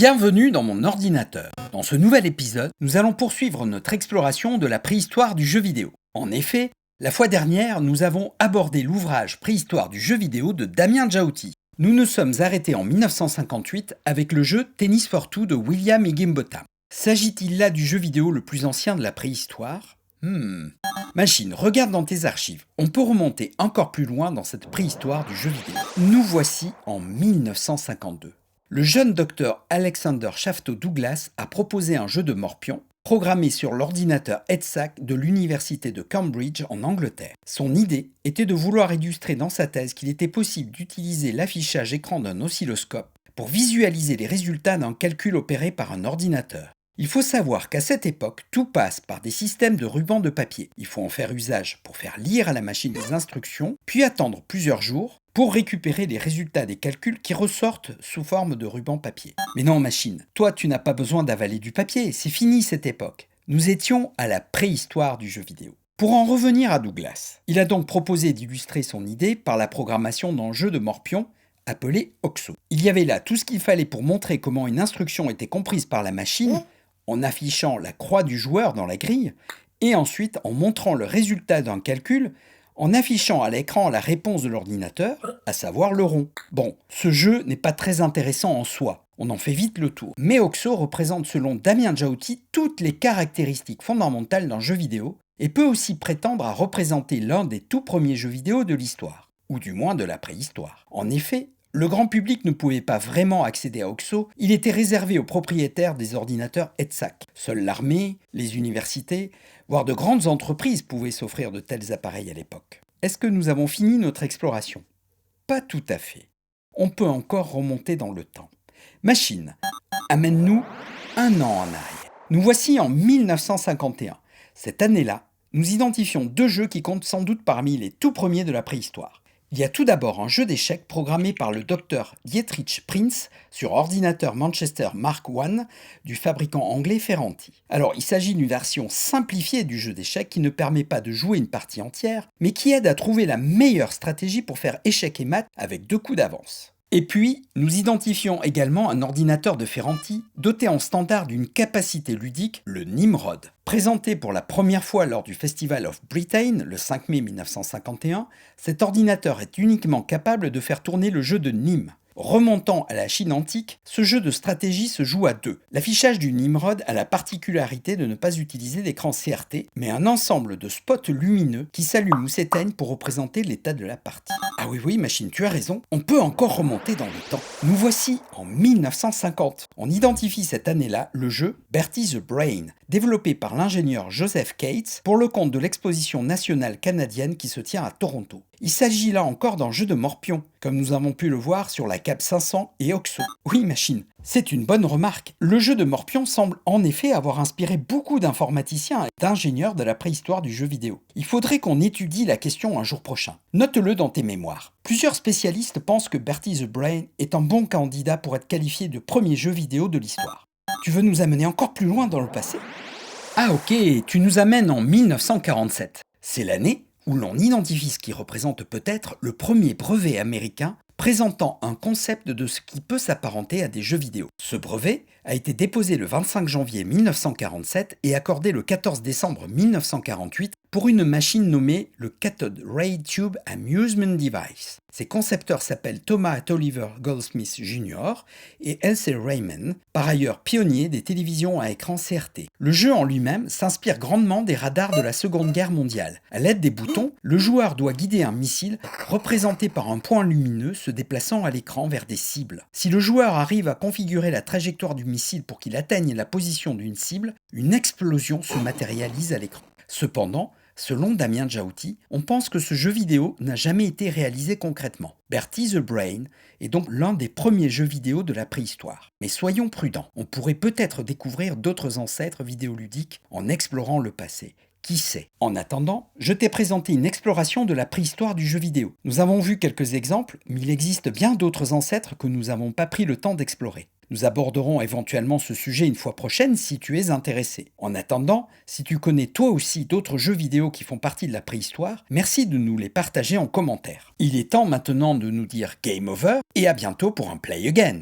Bienvenue dans mon ordinateur. Dans ce nouvel épisode, nous allons poursuivre notre exploration de la préhistoire du jeu vidéo. En effet, la fois dernière, nous avons abordé l'ouvrage Préhistoire du jeu vidéo de Damien Djaouti. Nous nous sommes arrêtés en 1958 avec le jeu Tennis for Two de William Higginbotham. S'agit-il là du jeu vidéo le plus ancien de la préhistoire ? Machine, regarde dans tes archives. On peut remonter encore plus loin dans cette préhistoire du jeu vidéo. Nous voici en 1952. Le jeune docteur Alexander Shafto Douglas a proposé un jeu de morpion programmé sur l'ordinateur EDSAC de l'université de Cambridge en Angleterre. Son idée était de vouloir illustrer dans sa thèse qu'il était possible d'utiliser l'affichage écran d'un oscilloscope pour visualiser les résultats d'un calcul opéré par un ordinateur. Il faut savoir qu'à cette époque, tout passe par des systèmes de rubans de papier. Il faut en faire usage pour faire lire à la machine des instructions, puis attendre plusieurs jours pour récupérer les résultats des calculs qui ressortent sous forme de ruban papier. Mais non, machine, toi tu n'as pas besoin d'avaler du papier, c'est fini cette époque. Nous étions à la préhistoire du jeu vidéo. Pour en revenir à Douglas, il a donc proposé d'illustrer son idée par la programmation d'un jeu de morpion appelé OXO. Il y avait là tout ce qu'il fallait pour montrer comment une instruction était comprise par la machine, en affichant la croix du joueur dans la grille, et ensuite en montrant le résultat d'un calcul, en affichant à l'écran la réponse de l'ordinateur, à savoir le rond. Bon, ce jeu n'est pas très intéressant en soi, on en fait vite le tour. Mais OXO représente selon Damien Djaouti toutes les caractéristiques fondamentales d'un jeu vidéo, et peut aussi prétendre à représenter l'un des tout premiers jeux vidéo de l'histoire, ou du moins de la préhistoire. En effet, le grand public ne pouvait pas vraiment accéder à OXO, il était réservé aux propriétaires des ordinateurs EDSAC. Seule l'armée, les universités, voire de grandes entreprises pouvaient s'offrir de tels appareils à l'époque. Est-ce que nous avons fini notre exploration ? Pas tout à fait. On peut encore remonter dans le temps. Machine, amène-nous un an en arrière. Nous voici en 1951. Cette année-là, nous identifions deux jeux qui comptent sans doute parmi les tout premiers de la préhistoire. Il y a tout d'abord un jeu d'échecs programmé par le docteur Dietrich Prinz sur ordinateur Manchester Mark I du fabricant anglais Ferranti. Alors, il s'agit d'une version simplifiée du jeu d'échecs qui ne permet pas de jouer une partie entière, mais qui aide à trouver la meilleure stratégie pour faire échecs et maths avec 2 coups d'avance. Et puis, nous identifions également un ordinateur de Ferranti doté en standard d'une capacité ludique, le Nimrod. Présenté pour la première fois lors du Festival of Britain, le 5 mai 1951, cet ordinateur est uniquement capable de faire tourner le jeu de Nîmes. Remontant à la Chine antique, ce jeu de stratégie se joue à 2. L'affichage du Nimrod a la particularité de ne pas utiliser d'écran CRT, mais un ensemble de spots lumineux qui s'allument ou s'éteignent pour représenter l'état de la partie. Ah oui, machine, tu as raison, on peut encore remonter dans le temps. Nous voici en 1950. On identifie cette année-là le jeu Bertie the Brain, développé par l'ingénieur Joseph Cates pour le compte de l'exposition nationale canadienne qui se tient à Toronto. Il s'agit là encore d'un jeu de morpion, comme nous avons pu le voir sur la CAP 500 et OXO. Oui, machine, c'est une bonne remarque. Le jeu de morpion semble en effet avoir inspiré beaucoup d'informaticiens et d'ingénieurs de la préhistoire du jeu vidéo. Il faudrait qu'on étudie la question un jour prochain. Note-le dans tes mémoires. Plusieurs spécialistes pensent que Bertie the Brain est un bon candidat pour être qualifié de premier jeu vidéo de l'histoire. Tu veux nous amener encore plus loin dans le passé ? Ah ok, tu nous amènes en 1947. C'est l'année où l'on identifie ce qui représente peut-être le premier brevet américain présentant un concept de ce qui peut s'apparenter à des jeux vidéo. Ce brevet a été déposé le 25 janvier 1947 et accordé le 14 décembre 1948 pour une machine nommée le Cathode Ray Tube Amusement Device. Ses concepteurs s'appellent Thomas Oliver Goldsmith Jr. et L.C. Raymond, par ailleurs pionniers des télévisions à écran CRT. Le jeu en lui-même s'inspire grandement des radars de la Seconde Guerre mondiale. À l'aide des boutons, le joueur doit guider un missile représenté par un point lumineux se déplaçant à l'écran vers des cibles. Si le joueur arrive à configurer la trajectoire du missile pour qu'il atteigne la position d'une cible, une explosion se matérialise à l'écran. Cependant, selon Damien Djaouti, on pense que ce jeu vidéo n'a jamais été réalisé concrètement. Bertie the Brain est donc l'un des premiers jeux vidéo de la préhistoire. Mais soyons prudents, on pourrait peut-être découvrir d'autres ancêtres vidéoludiques en explorant le passé. Qui sait ? En attendant, je t'ai présenté une exploration de la préhistoire du jeu vidéo. Nous avons vu quelques exemples, mais il existe bien d'autres ancêtres que nous n'avons pas pris le temps d'explorer. Nous aborderons éventuellement ce sujet une fois prochaine si tu es intéressé. En attendant, si tu connais toi aussi d'autres jeux vidéo qui font partie de la préhistoire, merci de nous les partager en commentaire. Il est temps maintenant de nous dire game over et à bientôt pour un play again.